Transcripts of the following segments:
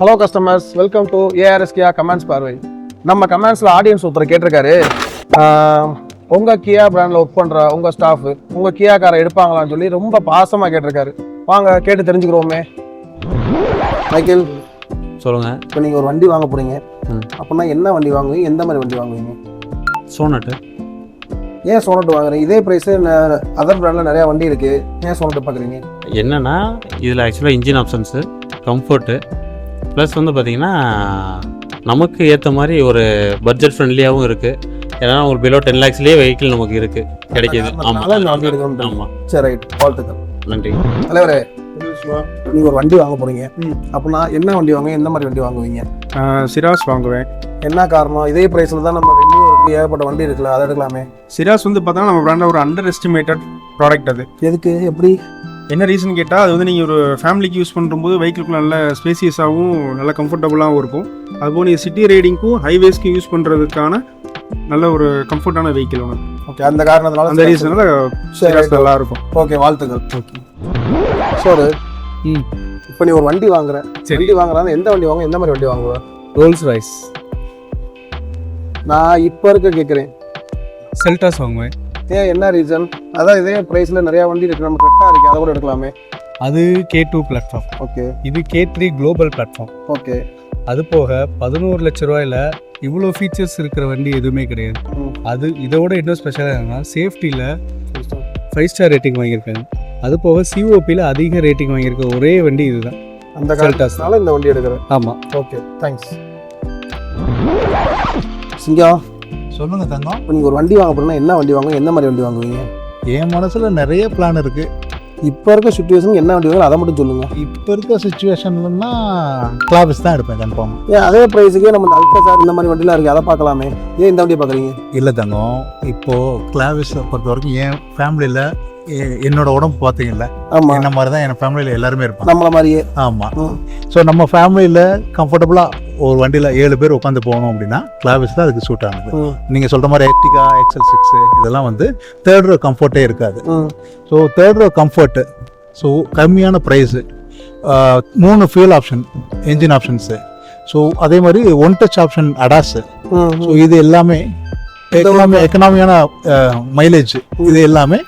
Hello customers, welcome to ARS Kia comments பார்வை. நம்ம கமெண்ட்ஸில் ஆடியன்ஸ் ஒருத்தர் கேட்டிருக்காரு, உங்கள் கியா பிராண்டில் ஒர்க் பண்ணுற உங்கள் ஸ்டாஃபு உங்கள் கியா காரை எடுப்பாங்களான்னு சொல்லி ரொம்ப பாசமாக கேட்டிருக்காரு. வாங்க கேட்டு தெரிஞ்சுக்கிறோமே. மைக்கேல் சொல்லுங்கள். இப்போ நீங்கள் ஒரு வண்டி வாங்க போகிறீங்க அப்படின்னா என்ன வண்டி வாங்குவீங்க, எந்த மாதிரி வண்டி வாங்குவீங்க? சோனட்டு. ஏன் சோனட்டு வாங்குறீங்க? இதே ப்ரைஸு அதர் பிராண்டில் நிறையா வண்டி இருக்குது, ஏன் சோனட்டு பார்க்குறீங்க? என்னென்னா இதில் ஆக்சுவலாக இன்ஜின் ஆப்ஷன்ஸு, கம்ஃபர்ட்டு, ப்ளஸ் வந்து பார்த்திங்கன்னா நமக்கு ஏற்ற மாதிரி ஒரு பட்ஜெட் ஃப்ரெண்ட்லியாகவும் இருக்குது. ஏன்னா ஒரு பிலோ 10 lakhsலேயே வெஹிக்கிள் நமக்கு இருக்குது, கிடைக்கிது. ஆமாம். சரி, ரைட், வாழ்த்துக்கள். நன்றி தலைவரே. நீங்கள் ஒரு வண்டி வாங்க போகிறீங்க அப்படின்னா என்ன வண்டி வாங்குவீங்க, எந்த மாதிரி வண்டி வாங்குவீங்க? சிராஸ் வாங்குவேன். என்ன காரணம்? இதே ப்ரைஸில் தான் நம்ம வென்யூ இருக்குது, ஏகப்பட்ட வண்டி இருக்குல்ல, அதை எடுக்கலாமே. சிராஸ் வந்து பார்த்தோன்னா நம்ம பிராண்டில் ஒரு அண்டர் எஸ்டிமேட்டட் ப்ராடக்ட். அது எதுக்கு, எப்படி, என்ன ரீசன் கேட்டால், அது வந்து நீங்கள் ஒரு ஃபேமிலிக்கு யூஸ் பண்ணும்போது வெஹிக்கிளுக்கு நல்ல ஸ்பேசியஸாகவும் நல்ல கம்ஃபர்டபுளாகவும் இருக்கும். அதுபோல் நீங்கள் சிட்டி ரைடிங்க்கும் ஹைவேஸ்க்கும் யூஸ் பண்ணுறதுக்கான நல்ல ஒரு கம்ஃபர்டான வெஹிக்கிள் ஒன்று. ஓகே, அந்த காரணத்தினால, அந்த ரீசனில் சிராஸ் நல்லா இருக்கும். ஓகே, வாழ்த்துக்கள். ஓகே, ஸோ இப்போ நீ ஒரு வண்டி வாங்குற, வண்டி வாங்குறாங்க, எந்த வண்டி வாங்க, எந்த மாதிரி வண்டி வாங்குவேன்? Rolls Royce. நான் இப்போ இருக்க கேட்குறேன். செல்டாஸ் வாங்குவேன். ஏன், என்ன ரீசன்? அதான் இதே ப்ரைஸில் நிறையா வண்டி இருக்குது, நம்ம கரெக்டாக இருக்குது, அதை கூட எடுக்கலாமே. அது K2 பிளாட்ஃபார்ம். ஓகே. இது K3 குளோபல் பிளாட்ஃபார்ம். ஓகே. அது போக 11 லட்ச ரூபாயில் இவ்வளோ ஃபீச்சர்ஸ் இருக்கிற வண்டி எதுவுமே கிடையாது. அது இதோட இன்னும் ஸ்பெஷலாக என்னன்னா சேஃப்டியில் 5 ஸ்டார் ரேட்டிங் வாங்கியிருக்காங்க. அது போக COPயில் அதிக ரேட்டிங் வாங்கியிருக்க ஒரே வண்டி இதுதான். அந்த காரணத்தால இந்த வண்டி எடுக்கிறேன். ஆமாம். Okay, thanks. சிங்கம், சொல்லுங்க தங்கம். இப்போ நீங்கள் ஒரு வண்டி வாங்க போறீங்கன்னா என்ன வண்டி வாங்குவீங்க, எந்த மாதிரி வண்டி வாங்குவீங்க? என் மனசுல நிறைய பிளான் இருக்கு. இப்போ இருக்க சுச்சுவேஷனுக்கு என்ன வண்டி வாங்க அதை மட்டும் சொல்லுங்க. இப்போ இருக்க சுச்சுவேஷன்லன்னா கிளாபிஸ் தான் எடுப்பேன் கன்ஃபார்ம். ஏன் அதே ப்ரைஸுக்கே நம்ம அல்ட்ராசார் இந்த மாதிரி வண்டிலாம் இருக்குது, அதை பார்க்கலாமே, ஏன் இந்த வண்டியை பார்க்குறீங்க? இல்லை தங்கம், இப்போது கிளாபிஸை பொறுத்த வரைக்கும் என் ஃபேமிலியில் என்னோட உடம்பு பார்த்தீங்கல்ல, ஆமாம், என்ன மாதிரி தான் என் ஃபேமிலியில் எல்லாருமே இருப்பாங்க, நம்மளை மாதிரியே. ஆமாம். ஸோ நம்ம ஃபேமிலியில் கம்ஃபர்டபுளாக ஒரு வண்டியில் 7 பேர் உட்காந்து போகணும் அப்படின்னா கிளாபிஸ் தான் அதுக்கு சூட் ஆனது. நீங்கள் சொல்கிற மாதிரி எர்டிகா, XL6 இதெல்லாம் வந்து தேர்ட் ரோ கம்ஃபர்ட்டே இருக்காது. So third row comfort, so கம்மியான price, 3 fuel option, engine options, so அதே மாதிரி 1 டச் ஆப்ஷன் அடாஸு. ஸோ இது எல்லாமே எக்கனாமியான மைலேஜ், இது எல்லாமே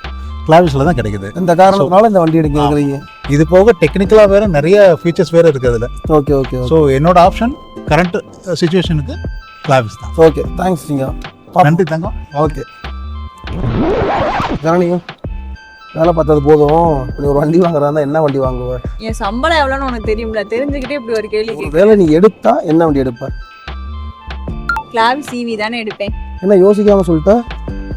கிளாவிஸில் தான் கிடைக்குது. இந்த காரணத்தினால இந்த வண்டி எடுக்கிறீங்க. இது போக டெக்னிக்கலாக வேறு நிறைய ஃபீச்சர்ஸ் வேறு இருக்குது அதில். Okay okay. ஸோ என்னோட ஆப்ஷன் கரண்ட் சுச்சுவேஷனுக்கு கிளாவிஸ் தான். ஓகே, தேங்க்ஸ் சிங்கம். நன்றி தங்கம். ஓகே, ஜனனியும் வேலை பார்த்தது போதும். நீ ஒரு வண்டி வாங்குறதா என்ன வண்டி வாங்குவேன்? என் சம்பளம் எவ்வளோன்னு உனக்கு தெரியும்ல, தெரிஞ்சுக்கிட்டே இப்படி ஒரு கேள்வி வேலை நீ எடுத்தா என்ன வண்டி எடுப்ப? கிளாவி CV தானே எடுப்பேன். என்ன யோசிக்காம சொல்லிட்டா?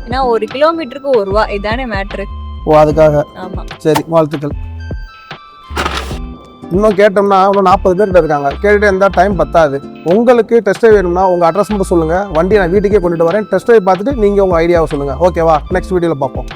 ஏன்னா 1 கிலோமீட்டருக்கு 1 ரூபா, இதானே மேட்ரு. ஓ, அதுக்காக. ஆமாம். சரி, வாழ்த்துக்கள். இன்னும் கேட்டோம்னா இன்னும் 40 பேர்கிட்ட இருக்காங்க, கேட்டுகிட்டே இருந்தால் டைம் பத்தாது. உங்களுக்கு டெஸ்ட் ட்ரைவ் வேணும்னா உங்கள் அட்ரஸ் மட்டும் சொல்லுங்கள், வண்டியை நான் வீட்டுக்கே கொண்டுட்டு வரேன். டெஸ்ட் ட்ரைவ் பார்த்துட்டு நீங்கள் உங்கள் ஐடியாவை சொல்லுங்கள். ஓகேவா? நெக்ஸ்ட் வீடியோவில் பார்ப்போம்.